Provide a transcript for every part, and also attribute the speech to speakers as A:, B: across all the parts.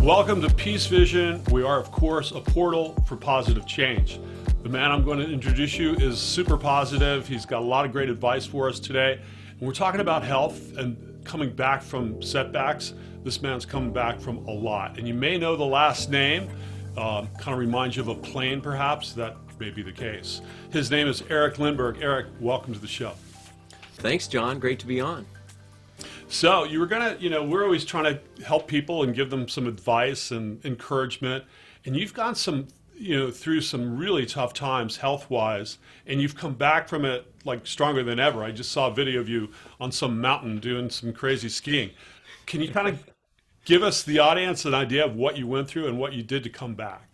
A: Welcome to Peacevision. We are, of course, a portal for positive change. The man I'm going to introduce you is super positive. He's got a lot of great advice for us today. And we're talking about health and coming back from setbacks. This man's coming back from a lot. And you may know the last name, kind of reminds you of a plane, perhaps. That may be the case. His name is Erik Lindbergh. Erik, welcome to the show.
B: Thanks, John. Great to be on.
A: So you were gonna, we're always trying to help people and give them some advice and encouragement. And you've gone through some really tough times health-wise, and you've come back from it like stronger than ever. I just saw a video of you on some mountain doing some crazy skiing. Can you kind of give us, the audience, an idea of what you went through and what you did to come back?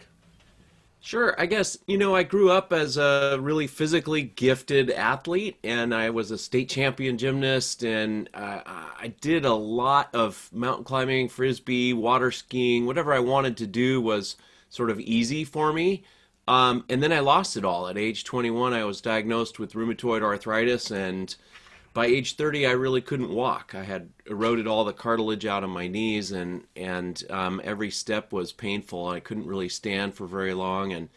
B: Sure. I guess, I grew up as a really physically gifted athlete, and I was a state champion gymnast, and I did a lot of mountain climbing, frisbee, water skiing. Whatever I wanted to do was sort of easy for me. And then I lost it all. At age 21, I was diagnosed with rheumatoid arthritis, and by age 30, I really couldn't walk. I had eroded all the cartilage out of my knees, and every step was painful. I couldn't really stand for very long, and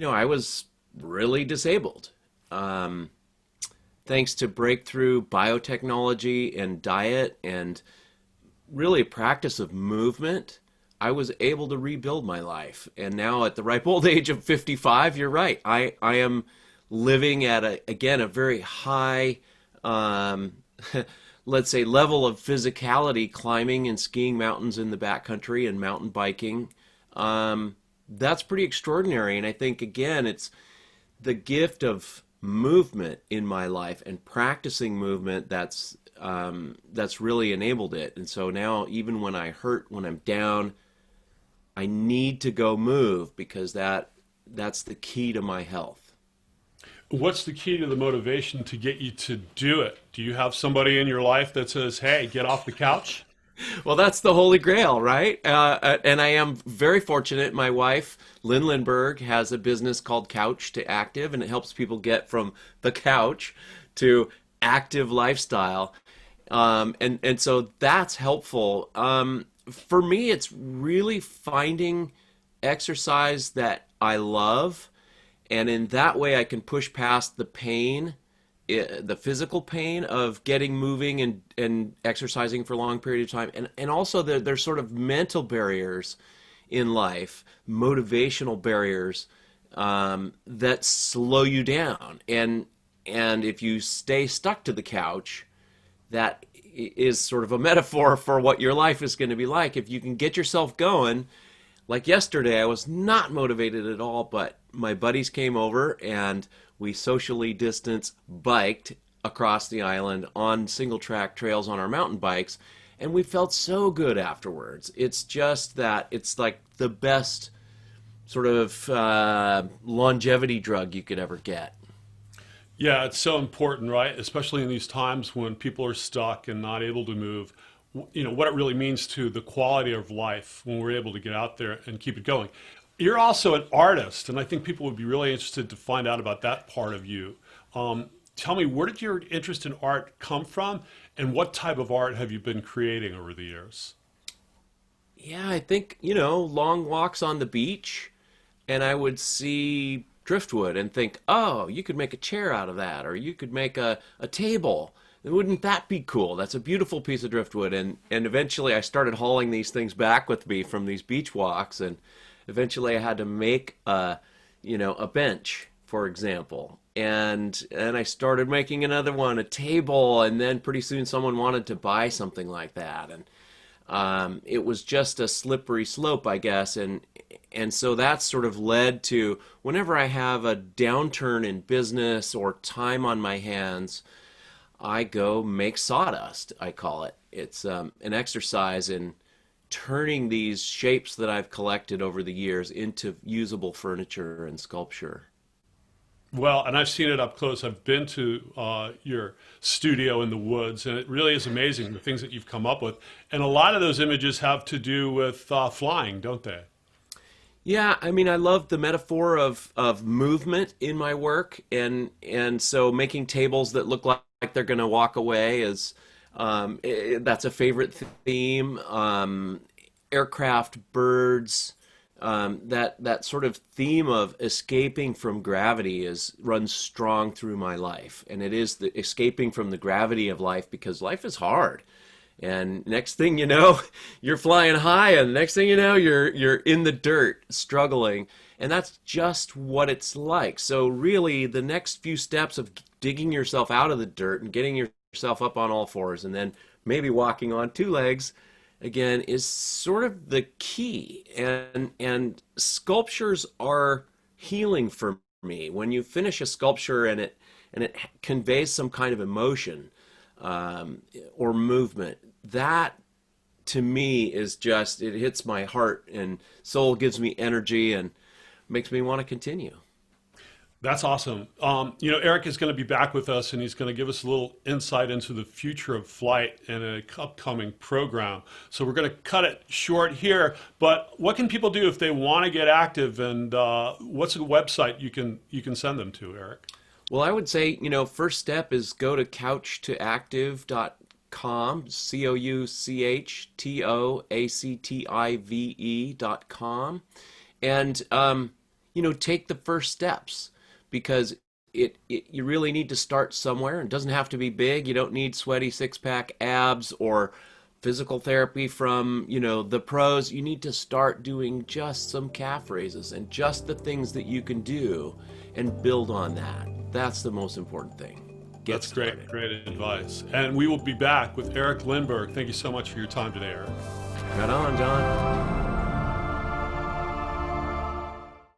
B: I was really disabled. Thanks to breakthrough biotechnology and diet and really practice of movement, I was able to rebuild my life. And now at the ripe old age of 55, you're right. I am living at a very high let's say level of physicality, climbing and skiing mountains in the backcountry and mountain biking. That's pretty extraordinary. And I think, again, it's the gift of movement in my life and practicing movement that's really enabled it. And so now, even when I hurt, when I'm down, I need to go move, because that's the key to my health.
A: What's the key to the motivation to get you to do it? Do you have somebody in your life that says, hey, get off the couch?
B: Well, that's the Holy Grail, right? And I am very fortunate. My wife, Lynn Lindbergh, has a business called Couch to Active, and it helps people get from the couch to active lifestyle. And so that's helpful. For me, it's really finding exercise that I love. And in that way, I can push past the pain, the physical pain of getting moving and exercising for a long period of time. And also there's sort of mental barriers in life, motivational barriers that slow you down. And if you stay stuck to the couch, that is sort of a metaphor for what your life is going to be like. If you can get yourself going. Like yesterday, I was not motivated at all, but my buddies came over and we socially distanced biked across the island on single track trails on our mountain bikes, and we felt so good afterwards. It's just that it's like the best sort of longevity drug you could ever get.
A: Yeah, it's so important, right? Especially in these times when people are stuck and not able to move. What it really means to the quality of life when we're able to get out there and keep it going. You're also an artist, and I think people would be really interested to find out about that part of you. Tell me, where did your interest in art come from, and what type of art have you been creating over the years?
B: Yeah, I think, long walks on the beach, and I would see driftwood and think, oh, you could make a chair out of that, or you could make a table. Wouldn't that be cool? That's a beautiful piece of driftwood. And eventually I started hauling these things back with me from these beach walks, and eventually I had to make a bench, for example. And I started making another one, a table, and then pretty soon someone wanted to buy something like that. And it was just a slippery slope, I guess. And so that sort of led to, whenever I have a downturn in business or time on my hands, I go make sawdust, I call it. It's an exercise in turning these shapes that I've collected over the years into usable furniture and sculpture.
A: Well, and I've seen it up close. I've been to your studio in the woods, and it really is amazing, the things that you've come up with. And a lot of those images have to do with flying, don't they?
B: Yeah, I mean, I love the metaphor of movement in my work, and so making tables that look like they're going to walk away is that's a favorite theme. aircraft, birds, that sort of theme of escaping from gravity runs strong through my life, and it is the escaping from the gravity of life, because life is hard. And next thing you know, you're flying high, and next thing you know, you're in the dirt struggling, and that's just what it's like. So really, the next few steps of digging yourself out of the dirt and getting yourself up on all fours, and then maybe walking on two legs again, is sort of the key. And sculptures are healing for me. When you finish a sculpture and it conveys some kind of emotion, or movement, that to me is just, it hits my heart and soul, gives me energy, and makes me want to continue.
A: That's awesome. Erik is going to be back with us, and he's going to give us a little insight into the future of flight in an upcoming program. So we're going to cut it short here. But what can people do if they want to get active, and what's a website you can send them to, Erik?
B: Well, I would say, first step is go to couchtoactive.com, couchtoactive.com, and take the first steps, because you really need to start somewhere. It doesn't have to be big. You don't need sweaty six-pack abs or physical therapy from the pros. You need to start doing just some calf raises and just the things that you can do, and build on that. That's the most important thing.
A: That's great advice. And we will be back with Erik Lindbergh. Thank you so much for your time today, Erik.
B: Right on, John.